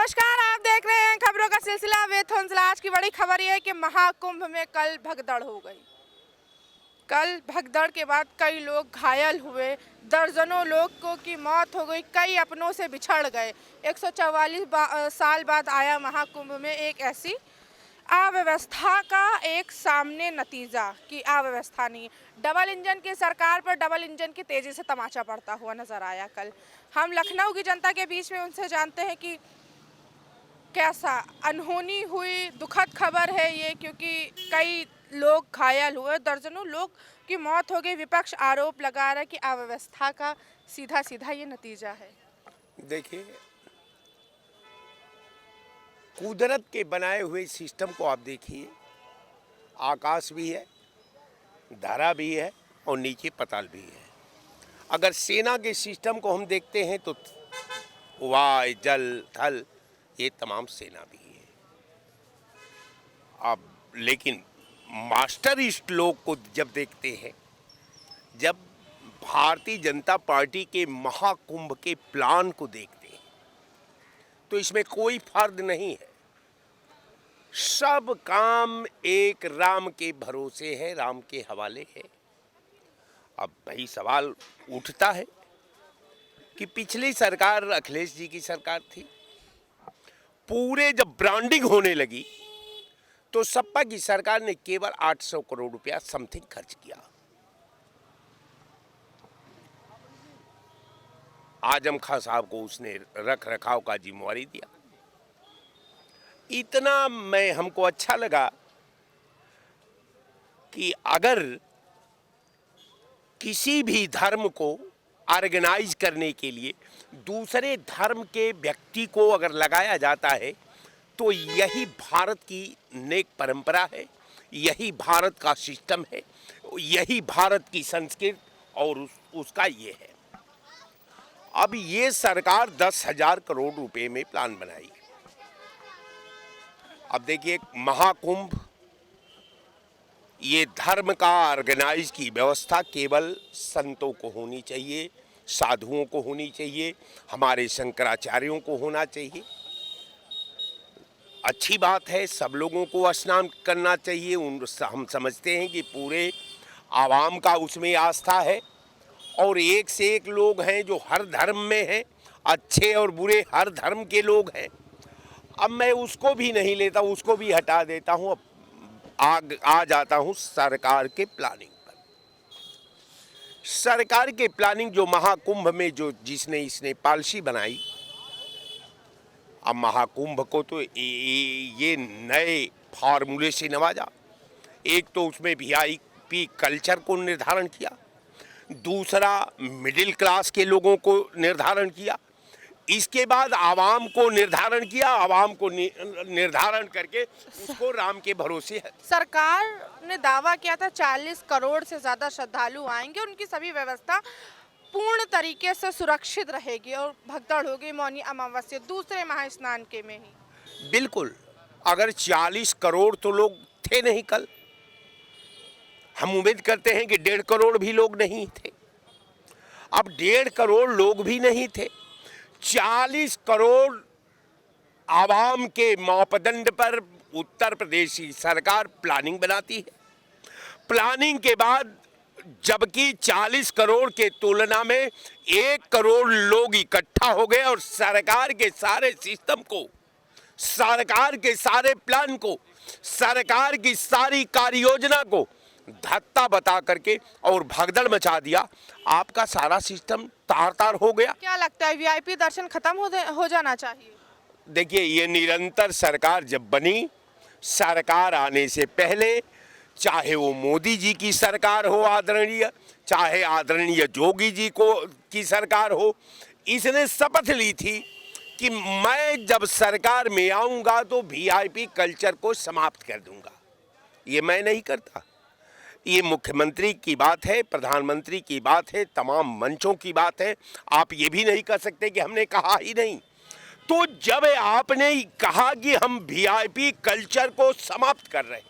नमस्कार, आप देख रहे हैं खबरों का सिलसिला विद हंसला। आज की बड़ी खबर यह है कि महाकुंभ में कल भगदड़ हो गई। कल भगदड़ के बाद कई लोग घायल हुए, दर्जनों लोगों की मौत हो गई, कई अपनों से बिछड़ गए। 144 साल बाद आया महाकुंभ में एक ऐसी अव्यवस्था का एक सामने नतीजा कि अव्यवस्था नहीं। डबल इंजन की सरकार पर डबल इंजन की तेजी से तमाचा पड़ता हुआ नजर आया। कल हम लखनऊ की जनता के बीच में उनसे जानते हैं कि कैसा अनहोनी हुई। दुखद खबर है ये, क्योंकि कई लोग घायल हुए, दर्जनों लोग की मौत हो गई। विपक्ष आरोप लगा रहा है कि अव्यवस्था का सीधा सीधा ये नतीजा है। देखिए, कुदरत के बनाए हुए सिस्टम को आप देखिए, आकाश भी है, धरा भी है और नीचे पताल भी है। अगर सेना के सिस्टम को हम देखते हैं तो वायु, जल, थल, ये तमाम सेना भी है। अब लेकिन मास्टरिस्ट लोग को जब देखते हैं, जब भारतीय जनता पार्टी के महाकुंभ के प्लान को देखते हैं, तो इसमें कोई फर्क नहीं है। सब काम एक राम के भरोसे है, राम के हवाले है। अब भाई सवाल उठता है कि पिछली सरकार अखिलेश जी की सरकार थी, पूरे जब ब्रांडिंग होने लगी तो सपा की सरकार ने केवल 800 करोड़ रुपया समथिंग खर्च किया। आजम खां साहब को उसने रख रखाव का जिम्मेवारी दिया। इतना हमको अच्छा लगा कि अगर किसी भी धर्म को ऑर्गेनाइज करने के लिए दूसरे धर्म के व्यक्ति को अगर लगाया जाता है तो यही भारत की नेक परंपरा है, यही भारत का सिस्टम है, यही भारत की संस्कृति और उसका ये है। अब ये सरकार 10,000 करोड़ रुपए में प्लान बनाई। अब देखिए, महाकुंभ ये धर्म का ऑर्गेनाइज की व्यवस्था केवल संतों को होनी चाहिए, साधुओं को होनी चाहिए, हमारे शंकराचार्यों को होना चाहिए। अच्छी बात है, सब लोगों को स्नान करना चाहिए। हम समझते हैं कि पूरे आवाम का उसमें आस्था है और एक से एक लोग हैं जो हर धर्म में हैं, अच्छे और बुरे हर धर्म के लोग हैं। अब मैं उसको भी नहीं लेता, उसको भी हटा देता हूँ। अब आ जाता हूँ सरकार के प्लानिंग पर। सरकार के प्लानिंग जो महाकुंभ में जो जिसने इसने पॉलिसी बनाई, अब महाकुंभ को तो ये नए फार्मूले से नवाजा। एक तो उसमें वीआईपी कल्चर को निर्धारण किया, दूसरा मिडिल क्लास के लोगों को निर्धारण किया, इसके बाद आवाम को निर्धारण किया, आवाम को निर्धारण करके उसको राम के भरोसे है। सरकार ने दावा किया था 40 करोड़ से ज्यादा श्रद्धालु आएंगे, उनकी सभी व्यवस्था पूर्ण तरीके से सुरक्षित रहेगी और भगदड़ होगी मौनी अमावस्या दूसरे महास्नान के में ही। बिल्कुल, अगर 40 करोड़ तो लोग थे नहीं कल, हम उम्मीद करते हैं कि 1.5 करोड़ भी लोग नहीं थे। अब 1.5 करोड़ लोग भी नहीं थे, 40 करोड़ आवाम के मापदंड पर उत्तर प्रदेश की सरकार प्लानिंग बनाती है। प्लानिंग के बाद जबकि 40 करोड़ के तुलना में 1 करोड़ लोग इकट्ठा हो गए और सरकार के सारे सिस्टम को, सरकार के सारे प्लान को, सरकार की सारी कार्य योजना को धत्ता बता करके और भगदड़ मचा दिया। आपका सारा सिस्टम तार तार हो गया। क्या लगता है वीआईपी दर्शन खत्म हो जाना चाहिए? देखिए, ये निरंतर सरकार जब बनी, सरकार आने से पहले चाहे वो मोदी जी की सरकार हो आदरणीय, चाहे आदरणीय जोगी जी की सरकार हो, इसने शपथ ली थी कि मैं जब सरकार में आऊंगा तो वीआईपी कल्चर को समाप्त कर दूंगा। ये मैं नहीं करता, ये मुख्यमंत्री की बात है, प्रधानमंत्री की बात है, तमाम मंचों की बात है। आप ये भी नहीं कर सकते कि हमने कहा ही नहीं। तो जब आपने कहा कि हम वीआईपी कल्चर को समाप्त कर रहे हैं,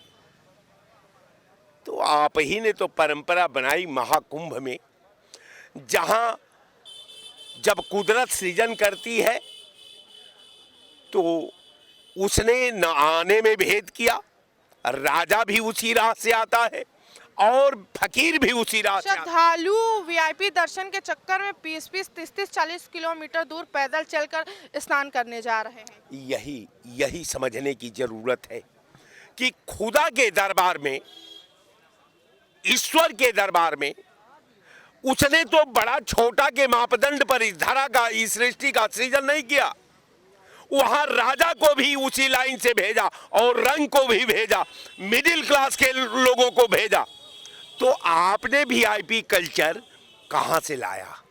तो आप ही ने तो परंपरा बनाई महाकुंभ में, जहां जब कुदरत सृजन करती है तो उसने न आने में भेद किया, राजा भी उसी राह से आता है और फकीर भी उसी राह से आता है। श्रद्धालु वीआईपी दर्शन के चक्कर में 20-20, 30-30, 40 किलोमीटर दूर पैदल चलकर स्नान करने जा रहे हैं। यही समझने की जरूरत है कि खुदा के दरबार में, ईश्वर के दरबार में उसने तो बड़ा छोटा के मापदंड पर इस धरा का, इस सृष्टि का सृजन नहीं किया। वहां राजा को भी उसी लाइन से भेजा और रंग को भी भेजा, मिडिल क्लास के लोगों को भेजा। तो आपने वीआईपी कल्चर कहां से लाया?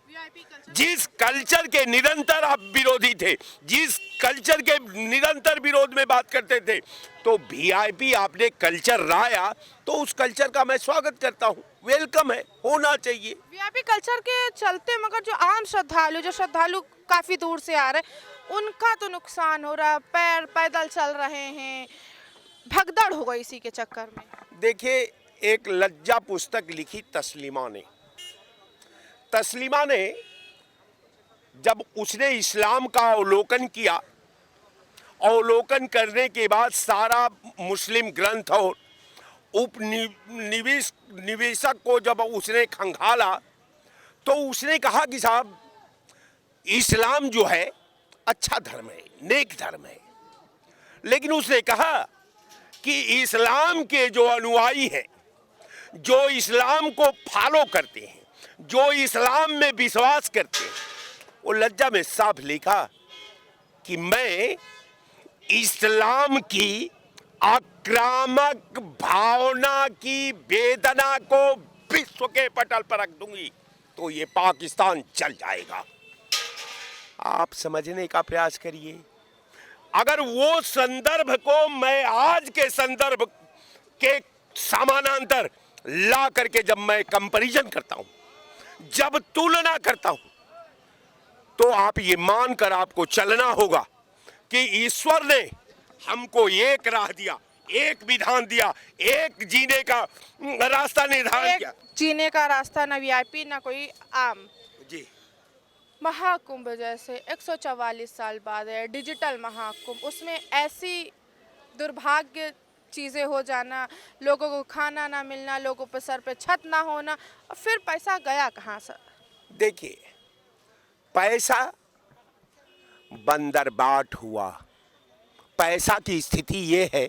जिस कल्चर के निरंतर आप विरोधी थे, जिस कल्चर के निरंतर विरोध में बात करते थे, तो वीआईपी आपने कल्चर लाया, तो उस कल्चर का मैं स्वागत करता हूं। वेलकम है, होना चाहिए। वीआईपी कल्चर के चलते मगर जो आम श्रद्धालु काफी दूर से आ रहे हैं, उनका तो नुकसान हो रहा है। पैदल चल रहे हैं, भगदड़ हो गई इसी के चक्कर में। देखिए, एक लज्जा पुस्तक लिखी तस्लीमा ने जब उसने इस्लाम का अवलोकन किया, अवलोकन करने के बाद सारा मुस्लिम ग्रंथ और निवेशक को जब उसने खंगाला, तो उसने कहा कि साहब, इस्लाम जो है अच्छा धर्म है, नेक धर्म है, लेकिन उसने कहा कि इस्लाम के जो अनुयायी हैं, जो इस्लाम को फॉलो करते हैं, जो इस्लाम में विश्वास करते हैं, वो लज्जा में साफ लिखा कि मैं इस्लाम की आक्रामक भावना की वेदना को विश्व के पटल पर रख दूंगी तो ये पाकिस्तान चल जाएगा। आप समझने का प्रयास करिए। अगर वो संदर्भ को मैं आज के संदर्भ के समानांतर ला करके जब मैं कंपैरिजन करता हूं, जब तुलना करता हूं, तो आप ये मानकर आपको चलना होगा कि ईश्वर ने हमको एक राह दिया, एक विधान दिया, एक जीने का रास्ता निर्धारण किया। जीने का रास्ता, ना वीआईपी ना कोई आम। जी, महाकुंभ जैसे 144 साल बाद है, डिजिटल महाकुंभ, उसमें ऐसी दुर्भाग्य चीज़ें हो जाना, लोगों को खाना ना मिलना, लोगों पर सर पे छत ना होना, और फिर पैसा गया कहाँ सर? देखिए, पैसा बंदरबाट हुआ। पैसा की स्थिति ये है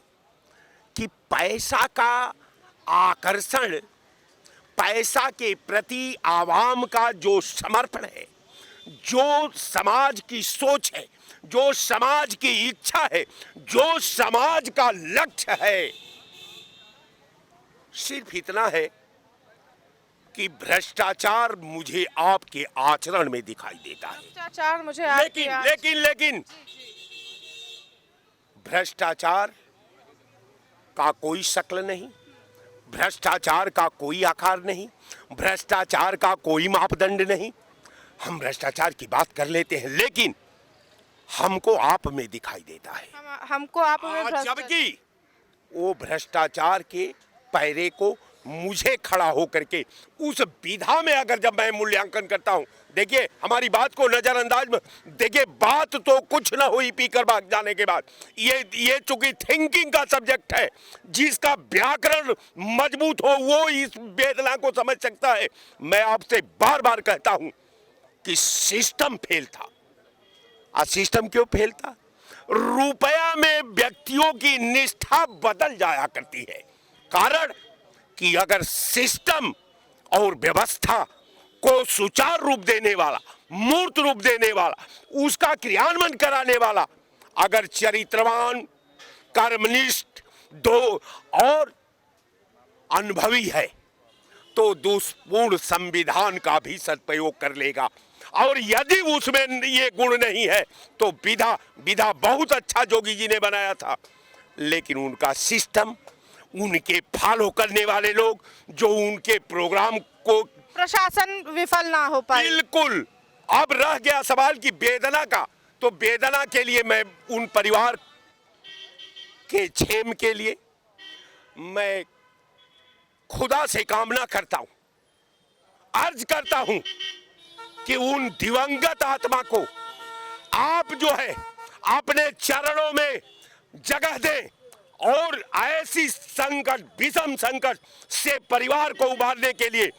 कि पैसा का आकर्षण, पैसा के प्रति आवाम का जो समर्पण है, जो समाज की सोच है, जो समाज की इच्छा है, जो समाज का लक्ष्य है, सिर्फ इतना है कि भ्रष्टाचार मुझे आपके आचरण में दिखाई देता है। भ्रष्टाचार मुझे लेकिन भ्रष्टाचार का कोई शक्ल नहीं, भ्रष्टाचार का कोई आकार नहीं, भ्रष्टाचार का कोई मापदंड नहीं। हम भ्रष्टाचार की बात कर लेते हैं, लेकिन हमको आप में दिखाई देता है। हमको आप में, जबकि वो भ्रष्टाचार के पैरे को मुझे खड़ा होकर के उस विधा में अगर जब मैं मूल्यांकन करता हूं, देखिए हमारी बात को नजरअंदाज में देखिए, बात तो कुछ ना हुई पीकर भाग जाने के बाद। ये चूंकि थिंकिंग का सब्जेक्ट है, जिसका व्याकरण मजबूत हो वो इस वेदना को समझ सकता है। मैं आपसे बार बार कहता हूं कि सिस्टम फेल था। आज सिस्टम क्यों फेल था? रुपया में व्यक्तियों की निष्ठा बदल जाया करती है। कारण कि अगर सिस्टम और व्यवस्था को सुचारू रूप देने वाला, मूर्त रूप देने वाला, उसका क्रियान्वयन कराने वाला अगर चरित्रवान, कर्मनिष्ठ दो और अनुभवी है, तो दुष्पूर्ण संविधान का भी सदुपयोग कर लेगा। और यदि उसमें ये गुण नहीं है तो विधा बहुत अच्छा जोगी जी ने बनाया था, लेकिन उनका सिस्टम, उनके फॉलो करने वाले लोग, जो उनके प्रोग्राम को, प्रशासन विफल ना हो पाए। बिल्कुल। अब रह गया सवाल की वेदना का, तो वेदना के लिए मैं उन परिवार के क्षेम के लिए मैं खुदा से कामना करता हूं, अर्ज करता हूं कि उन दिवंगत आत्मा को आप जो है अपने चरणों में जगह दें और ऐसी संकट, विषम संकट से परिवार को उबारने के लिए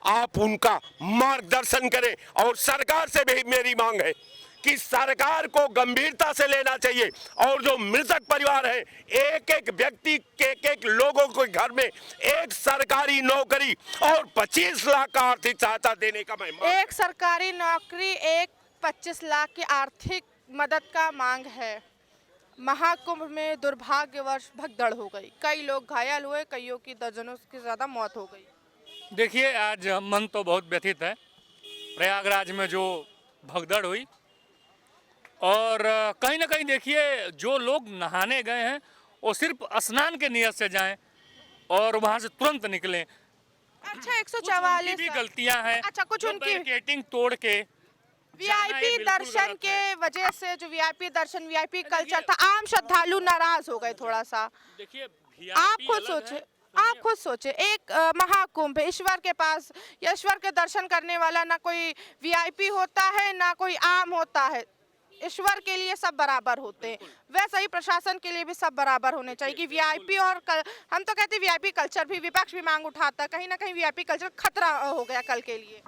आप उनका मार्गदर्शन करें। और सरकार से भी मेरी मांग है कि सरकार को गंभीरता से लेना चाहिए और जो मृतक परिवार है, एक एक व्यक्ति के एक लोगों के घर में एक सरकारी नौकरी और 25 लाख का आर्थिक सहायता देने का मैं एक सरकारी नौकरी, एक 25 लाख की आर्थिक मदद का मांग है। महाकुंभ में दुर्भाग्यवश भगदड़ हो गई, कई लोग घायल हुए, कईयों की दर्जनों से ज़्यादा मौत हो गई। देखिए, आज मन तो बहुत व्यथित है। प्रयागराज में जो भगदड़ हुई और कहीं ना कहीं देखिए, जो लोग नहाने गए हैं वो सिर्फ स्नान के नियत से जाएं और वहां से तुरंत निकलें। अच्छा, 144 भी गलतियां हैं। अच्छा, कुछ उनकी बैरिकेडिंग तोड़ के वीआईपी दर्शन के वजह से, जो वीआईपी दर्शन, वीआईपी कल्चर था, आम श्रद्धालु नाराज हो गए थोड़ा सा। देखिए, आप खुद सोचे, आप खुद सोचे, एक महाकुंभ, ईश्वर के पास, ईश्वर के दर्शन करने वाला ना कोई वीआईपी होता है ना कोई आम होता है। ईश्वर के लिए सब बराबर होते हैं, वैसे ही प्रशासन के लिए भी सब बराबर होने चाहिए कि वीआईपी और हम तो कहते हैं वीआईपी कल्चर भी, विपक्ष भी मांग उठाता, कहीं ना कहीं वीआईपी कल्चर खतरा हो गया कल के लिए।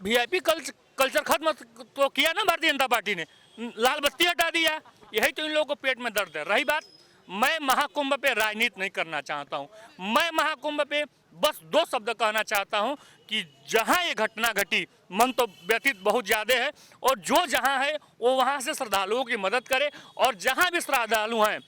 वीआईपी कल्चर खत्म तो किया ना भारतीय जनता पार्टी ने, लाल बत्ती हटा दिया। यही तो इन लोगों को पेट में दर्द है। रही बात, मैं महाकुंभ पे राजनीति नहीं करना चाहता हूँ। मैं महाकुंभ पे बस 2 शब्द कहना चाहता हूँ कि जहाँ ये घटना घटी, मन तो व्यथित बहुत ज़्यादा है और जो जहाँ है वो वहाँ से श्रद्धालुओं की मदद करे और जहाँ भी श्रद्धालु हैं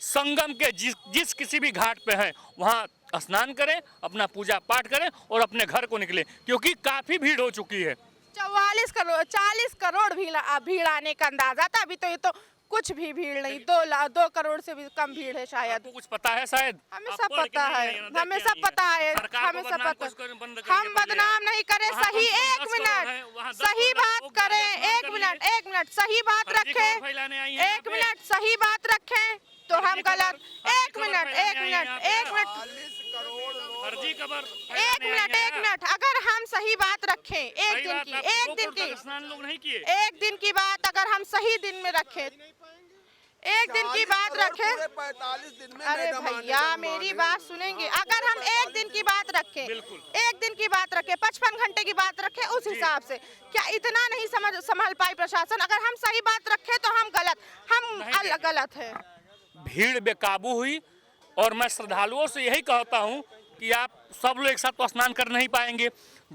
संगम के जिस किसी भी घाट पे हैं वहाँ स्नान करें, अपना पूजा पाठ करें और अपने घर को निकलें, क्योंकि काफ़ी भीड़ हो चुकी है। 40 करोड़ भीड़ आने का अंदाजा था। अभी तो ये तो कुछ भी भीड़ नहीं, 2 करोड़ से भी कम भीड़ है शायद। आपको कुछ पता है शायद? हमें सब पता है, हमें सब पता है, हमें सब पता। हम बदनाम नहीं करें, सही 1 मिनट सही बात करें, 1 मिनट सही बात रखें, 1 मिनट सही बात रखें तो हम गलत। 1 मिनट अगर हम सही बात रखें, एक दिन की बात अगर हम सही दिन में रखें, एक दिन की बात रखें, 45 दिन में। अरे भैया मेरी बात सुनेंगे, अगर हम एक दिन की बात रखें, 55 घंटे की बात रखें, उस हिसाब से क्या इतना नहीं संभाल पाई प्रशासन? अगर हम सही बात रखें तो हम गलत, हम गलत है। भीड़ बेकाबू हुई और मैं श्रद्धालुओं से यही कहता हूं कि आप सब लोग एक साथ तो स्नान कर नहीं पाएंगे।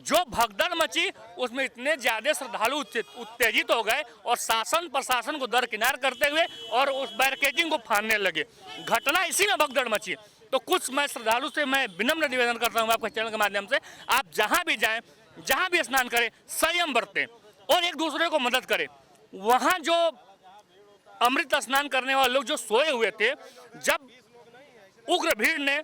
जो भगदड़ मची उसमें इतने ज़्यादा श्रद्धालु उत्तेजित हो गए और शासन प्रशासन को दरकिनार करते हुए और उस बैरिकेडिंग को फाड़ने लगे। घटना इसी में भगदड़ मची। तो कुछ मैं श्रद्धालु से मैं विनम्र निवेदन करता हूँ आपके चैनल के माध्यम से, आप जहाँ भी जाएँ, जहाँ भी स्नान करें, संयम बरतें और एक दूसरे को मदद करें। वहाँ जो अमृत स्नान करने वाले लोग जो सोए हुए थे, जब उग्र भीड़ ने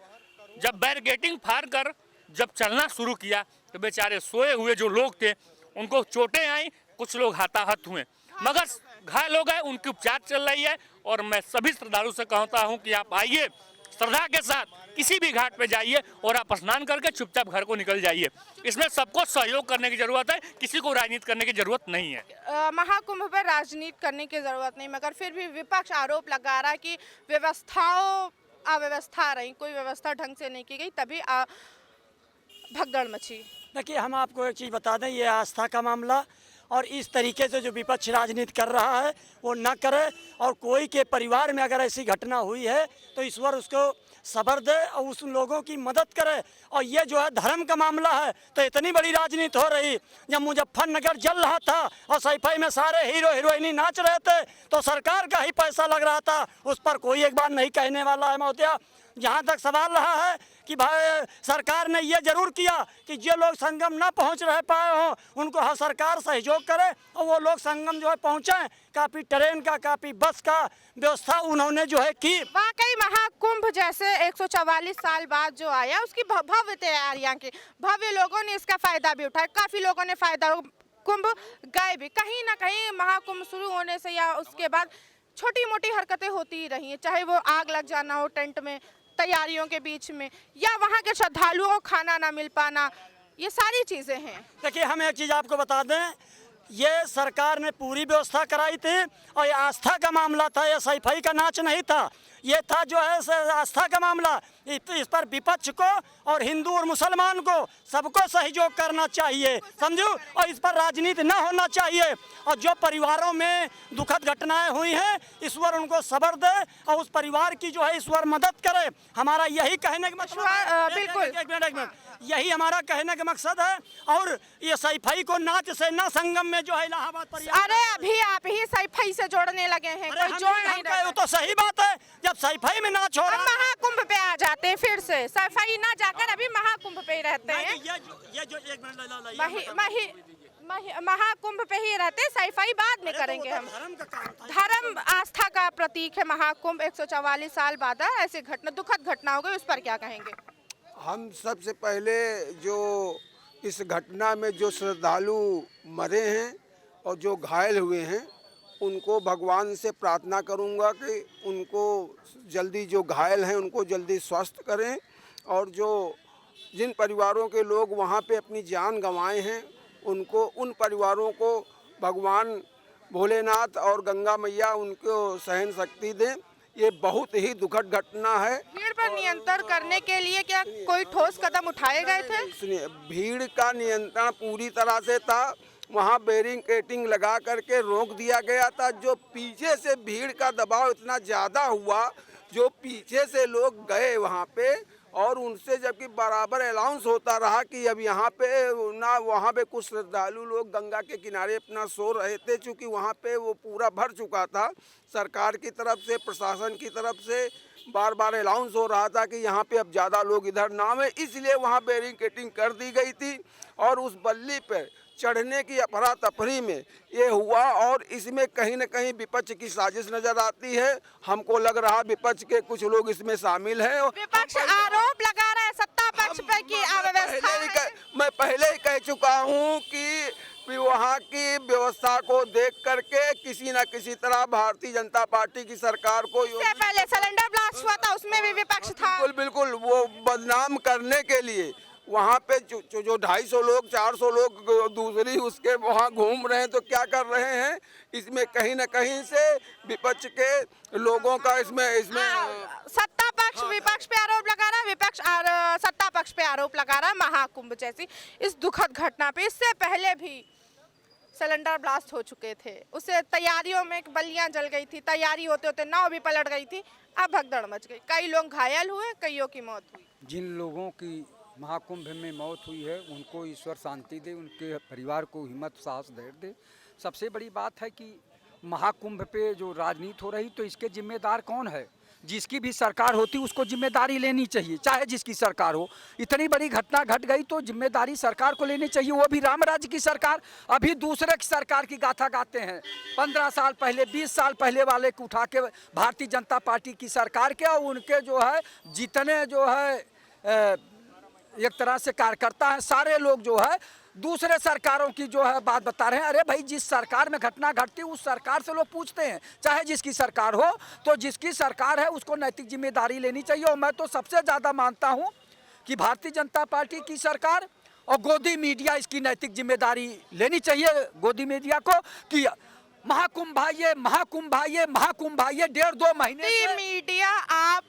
जब बैरिकेडिंग फाड़ कर जब चलना शुरू किया तो बेचारे सोए हुए जो लोग थे उनको चोटें आई, कुछ लोग हताहत हुए, मगर घायल हो गए, उनकी उपचार चल रही है। और मैं सभी श्रद्धालु से कहता हूं कि आप आइए, श्रद्धा के साथ किसी भी घाट पे जाइए और आप स्नान करके चुपचाप घर को निकल जाइए। इसमें सबको सहयोग करने की जरूरत है, किसी को राजनीति करने की जरूरत नहीं है। महाकुंभ पर राजनीति करने की जरूरत नहीं, मगर फिर भी विपक्ष आरोप लगा रहा है कि व्यवस्थाओं अव्यवस्था रही, कोई व्यवस्था ढंग से नहीं की गई, तभी भगदड़ मची। देखिए, हम आपको एक चीज़ बता दें, ये आस्था का मामला और इस तरीके से जो विपक्ष राजनीति कर रहा है वो न करे। और कोई के परिवार में अगर ऐसी घटना हुई है तो ईश्वर उसको सब्र दे और उस लोगों की मदद करे। और ये जो है धर्म का मामला है तो इतनी बड़ी राजनीति हो रही। जब मुजफ्फरनगर जल रहा था और सैफई में सारे हीरो हीरोइनी नाच रहे थे तो सरकार का ही पैसा लग रहा था, उस पर कोई एक बार नहीं कहने वाला है महोदया। जहाँ तक सवाल रहा है कि भाई सरकार ने ये जरूर किया कि जो लोग संगम ना पहुँच रह पाए हों उनको हर सरकार सहयोग करे और वो लोग संगम जो है पहुँचें। काफ़ी ट्रेन का, काफ़ी बस का व्यवस्था उन्होंने जो है की। वाकई महाकुंभ जैसे 144 साल बाद जो आया उसकी भव्य तैयारियां की, भव्य लोगों ने इसका फायदा भी उठाया, काफ़ी लोगों ने फायदा, कुंभ गए भी। कहीं ना कहीं महाकुंभ शुरू होने से या उसके बाद छोटी मोटी हरकतें होती ही रही हैं, चाहे वो आग लग जाना हो टेंट में तैयारियों के बीच में, या वहाँ के श्रद्धालुओं को खाना ना मिल पाना, ये सारी चीज़ें हैं। देखिए, हम एक चीज़ आपको बता दें, ये सरकार ने पूरी व्यवस्था कराई थी और ये आस्था का मामला था, ये सफाई का नाच नहीं था। ये था जो है आस्था का मामला। इस पर विपक्ष को और हिंदू और मुसलमान को सबको सहयोग करना चाहिए, समझो, और इस पर राजनीति ना होना चाहिए। और जो परिवारों में दुखद घटनाएं हुई हैं, ईश्वर उनको सब्र दे और उस परिवार की जो है ईश्वर मदद करे। हमारा यही कहने का मतलब है। बिल्कुल। एक मिनट, यही हमारा कहने का मकसद है। और ये सफाई को नाच से ना संगम में जो है इलाहाबाद पर, अरे अभी आप ही सफाई से जोड़ने लगे हैं, कोई जोड़ नहीं रहा। वो तो सही बात है, जब सफाई में नाच हो हम रहा है। महाकुंभ पे आ जाते हैं फिर से, सफाई ना जाकर अभी महाकुंभ पे ही रहते हैं। ये जो एक मिनट महाकुंभ पे ही रहते, सफाई बाद में करेंगे हम। धर्म का काम था। धर्म आस्था का प्रतीक है महाकुंभ। 144 साल बाद ऐसी घटना, दुखद घटना हो गई, उस पर क्या कहेंगे? हम सबसे पहले जो इस घटना में जो श्रद्धालु मरे हैं और जो घायल हुए हैं, उनको भगवान से प्रार्थना करूंगा कि उनको जल्दी, जो घायल हैं उनको जल्दी स्वस्थ करें। और जो जिन परिवारों के लोग वहाँ पे अपनी जान गंवाए हैं, उनको, उन परिवारों को भगवान भोलेनाथ और गंगा मैया उनको सहन शक्ति दें। ये बहुत ही दुखद घटना है। भीड़ पर नियंत्रण करने के लिए क्या कोई ठोस कदम उठाए गए थे? सुनिए, भीड़ का नियंत्रण पूरी तरह से था। वहाँ बैरिकेडिंग लगा करके रोक दिया गया था। जो पीछे से भीड़ का दबाव इतना ज़्यादा हुआ, जो पीछे से लोग गए वहाँ पे, और उनसे जबकि बराबर अनाउंस होता रहा कि अब यहाँ पे ना, वहाँ पे कुछ श्रद्धालु लोग गंगा के किनारे अपना सो रहे थे, क्योंकि वहाँ पे वो पूरा भर चुका था। सरकार की तरफ से, प्रशासन की तरफ से बार बार अनाउंस हो रहा था कि यहाँ पे अब ज़्यादा लोग इधर ना आए, इसलिए वहाँ बैरिकेडिंग कर दी गई थी। और उस बल्ली पर चढ़ने की अफरा तफरी में ये हुआ, और इसमें कहीं न कहीं विपक्ष की साजिश नजर आती है। हमको लग रहा विपक्ष के कुछ लोग इसमें शामिल हैं। विपक्ष आरोप लगा रहा है सत्ता पक्ष पर कि अव्यवस्था है। मैं पहले ही कह चुका हूँ कि वहाँ की व्यवस्था को देख करके किसी न किसी तरह भारतीय जनता पार्टी की सरकार को, इससे पहले सिलेंडर ब्लास्ट हुआ था, उसमें भी विपक्ष था। बिल्कुल वो बदनाम करने के लिए वहाँ पे जो 250 लोग, 400 लोग दूसरी उसके वहाँ घूम रहे हैं, तो क्या कर रहे हैं? इसमें कहीं न कहीं से विपक्ष के लोगों का इसमें सत्ता पक्ष विपक्ष पे आरोप लगा रहा है, विपक्ष सत्ता पक्ष पे आरोप लगा रहा है महाकुंभ जैसी इस दुखद घटना पे। इससे पहले भी सिलेंडर ब्लास्ट हो चुके थे, उससे तैयारियों में बल्लियां जल गई थी, तैयारी होते होते नाव भी पलट गई थी, अब भगदड़ मच गई, कई लोग घायल हुए, कईयों की मौत हुई। जिन लोगों की महाकुंभ में मौत हुई है, उनको ईश्वर शांति दे, उनके परिवार को हिम्मत, साहस, धैर्य दे। सबसे बड़ी बात है कि महाकुंभ पे जो राजनीति हो रही, तो इसके जिम्मेदार कौन है? जिसकी भी सरकार होती उसको जिम्मेदारी लेनी चाहिए, चाहे जिसकी सरकार हो। इतनी बड़ी घटना घट गई तो जिम्मेदारी सरकार को लेनी चाहिए, वो भी राम राज्य की सरकार। अभी दूसरे की सरकार की गाथा गाते हैं, 15 साल पहले, 20 साल पहले वाले को उठा के भारतीय जनता पार्टी की सरकार के, और उनके जो है जितने जो है एक तरह से कार्यकर्ता है, सारे लोग जो है दूसरे सरकारों की जो है बात बता रहे हैं। अरे भाई, जिस सरकार में घटना घटती है उस सरकार से लोग पूछते हैं, चाहे जिसकी सरकार हो। तो जिसकी सरकार है उसको नैतिक जिम्मेदारी लेनी चाहिए। और मैं तो सबसे ज़्यादा मानता हूं कि भारतीय जनता पार्टी की सरकार और गोदी मीडिया इसकी नैतिक जिम्मेदारी लेनी चाहिए, गोदी मीडिया को, कि महाकुंभ भाइये, महाकुंभ भाइये, महाकुंभ भाइये 1.5-2 महीने से मीडिया, आप,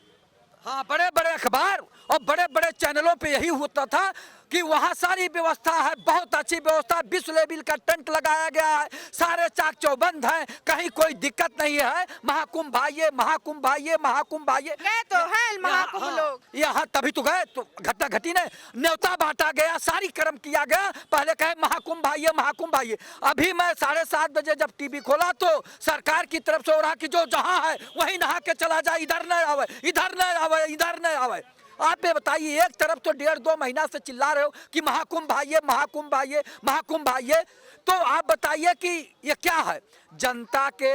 हाँ, बड़े बड़े अखबार और बड़े बड़े चैनलों पे यही होता था कि वहाँ सारी व्यवस्था है, बहुत अच्छी व्यवस्था, विश्व लेवल का टेंट लगाया गया है, सारे चाक चौबंद हैं, कहीं कोई दिक्कत नहीं है। महाकुंभ भाइये, महाकुंभ भाइये, महाकुंभ भाइये गए तो है महाकुंभ लोग यहाँ, तभी तो गए, तो घटना घटी ने, न्योता बांटा गया, सारी कर्म किया गया, पहले कहे महाकुंभ भाइये, महाकुंभ भाइये। अभी मैं 7:30 बजे जब टीवी खोला तो सरकार की तरफ से हो रहा कि जो जहाँ है वहीं नहा के चला जाए, इधर न आवे, इधर न आवे, इधर न आवे। आप ये बताइए, एक तरफ तो 1.5-2 महीना से चिल्ला रहे हो कि महाकुंभ भाइये, महाकुंभ भाइये, महाकुंभ भाइये, तो आप बताइए कि ये क्या है? जनता के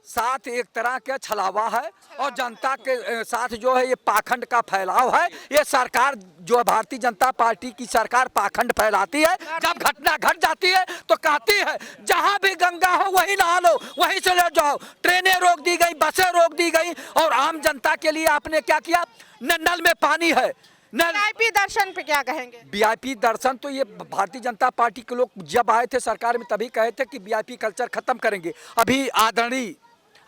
साथ एक तरह का छलावा है, और जनता के साथ जो है ये पाखंड का फैलाव है। ये सरकार जो भारतीय जनता पार्टी की सरकार पाखंड फैलाती है। जब घटना घट जाती है तो कहती है जहां भी गंगा हो वहीं नहा लो, वहीं चले जाओ। ट्रेनें रोक दी गई, बसें रोक दी गई, और आम जनता के लिए आपने क्या किया? न नल में पानी है, न वीआईपी दर्शन पे क्या कहेंगे? वीआईपी दर्शन तो ये भारतीय जनता पार्टी के लोग जब आए थे सरकार में तभी कहे थे कि वीआईपी कल्चर खत्म करेंगे। अभी आदरणीय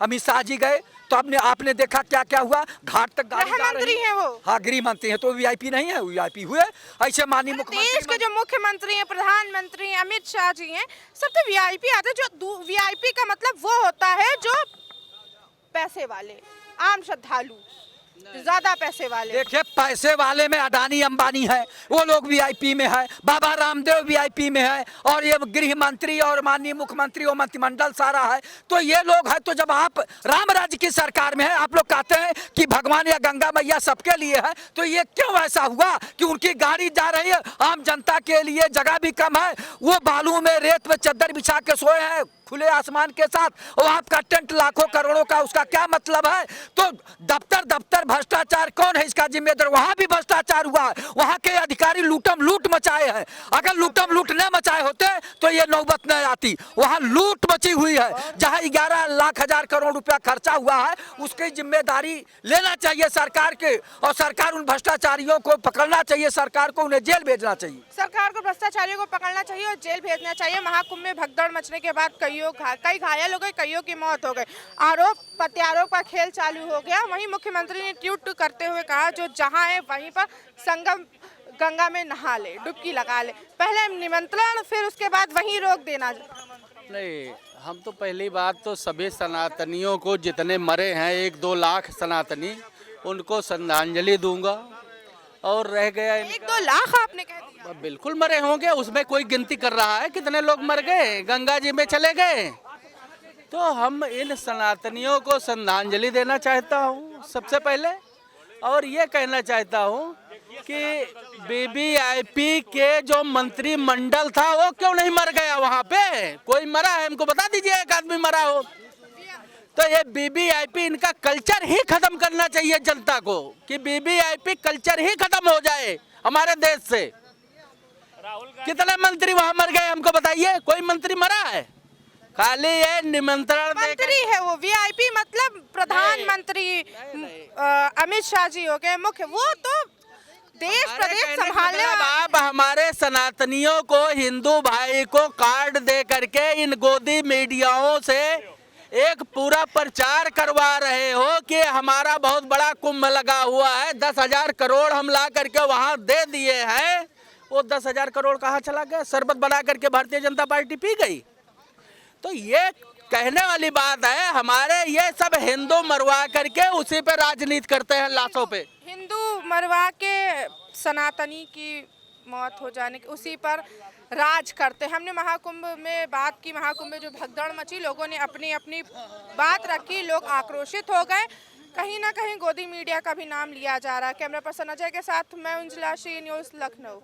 अमित शाह जी गए तो आपने देखा क्या क्या हुआ, घाट तक गाड़ी गृह जा मंत्री रही हैं वो। हाँ गृह मंत्री हैं तो वीआईपी नहीं है, वीआईपी हुए। ऐसे माननीय देश के मुख्यमंत्री जो मुख्यमंत्री हैं, प्रधानमंत्री हैं, अमित शाह जी हैं, सब तो वीआईपी आते हैं। जो वीआईपी का मतलब वो होता है जो पैसे वाले, आम श्रद्धालु, ज्यादा पैसे वाले। देखिए पैसे वाले में अडानी अंबानी है, वो लोग वीआईपी में है, बाबा रामदेव वीआईपी में है, और ये गृह मंत्री और माननीय मुख्यमंत्री और मंत्रिमंडल सारा है। तो ये लोग है, तो जब आप राम राज्य की सरकार में है, आप लोग कहते हैं कि भगवान या गंगा मैया सबके लिए है, तो ये क्यों ऐसा हुआ कि उनकी गाड़ी जा रही है, आम जनता के लिए जगह भी कम है, वो बालू में रेत में चद्दर बिछा के सोए हैं खुले आसमान के साथ, और आपका टेंट लाखों करोड़ों का, उसका क्या मतलब है? तो दफ्तर भ्रष्टाचार कौन है इसका जिम्मेदार? वहां भी भ्रष्टाचार हुआ है, वहां के अधिकारी लूटम लूट मचाए हैं। अगर लूटम लूट न मचाए होते तो ये नौबत न आती। वहां लूट मची हुई है, जहां 11 लाख हजार करोड़ रुपया खर्चा हुआ है, उसकी जिम्मेदारी लेना चाहिए सरकार के, और सरकार उन भ्रष्टाचारियों को पकड़ना चाहिए, सरकार को उन्हें जेल भेजना चाहिए। सरकार को भ्रष्टाचारियों को पकड़ना चाहिए और जेल भेजना चाहिए। महाकुंभ में भगदड़ मचने के बाद कई घायल हो गए, कईयों की मौत हो गई, आरोप प्रत्यारोप का खेल चालू हो गया। वहीं मुख्यमंत्री ने ट्वीट करते हुए कहा जो जहां है वहीं पर संगम गंगा में नहा ले, डुबकी लगा ले। पहले निमंत्रण, फिर उसके बाद वहीं रोक देना। नहीं, हम तो पहली बात तो सभी सनातनियों को जितने मरे हैं 1-2 लाख सनातनी, उनको श्रद्धांजलि दूंगा। और रह गया 1-2 लाख आपने कह दिया। बिल्कुल मरे होंगे, उसमें कोई गिनती कर रहा है कितने लोग मर गए, गंगा जी में चले गए। तो हम इन सनातनियों को श्रद्धांजलि देना चाहता हूँ सबसे पहले, और ये कहना चाहता हूँ कि वीवीआईपी के जो मंत्रिमंडल था वो क्यों नहीं मर गया? वहाँ पे कोई मरा है, हमको बता दीजिए एक आदमी मरा हो। तो ये वीवीआईपी, इनका कल्चर ही खत्म करना चाहिए जनता को, कि वीवीआईपी कल्चर ही खत्म हो जाए हमारे देश से। कितने मंत्री वहाँ मर गए हमको बताइए? कोई मंत्री मरा है? खाली ये निमंत्रण मंत्री है वो, वीआईपी मतलब प्रधानमंत्री अमित शाह जी हो गए मुख्य, वो तो देश प्रदेश संभालने आप हमारे सनातनियों को, हिंदू भाई को कार्ड दे करके इन गोदी मीडियाओं से एक पूरा प्रचार करवा रहे हो कि हमारा बहुत बड़ा कुंभ लगा हुआ है, 10,000 करोड़ हम ला करके वहां दे दिए हैं। वो 10,000 करोड़ कहाँ चला गया? शरबत बना करके भारतीय जनता पार्टी पी गई। तो ये कहने वाली बात है, हमारे ये सब हिंदू मरवा करके उसी पे राजनीति करते हैं, लाशों पे। हिंदू मरवा के सनातनी की मौत हो जाने के उसी पर राज करते हैं। हमने महाकुंभ में बात की, महाकुंभ में जो भगदड़ मची, लोगों ने अपनी अपनी बात रखी, लोग आक्रोशित हो गए। कहीं ना कहीं गोदी मीडिया का भी नाम लिया जा रहा है। कैमरा पर्सन अजय के साथ मैं उंजला, शी न्यूज़, लखनऊ।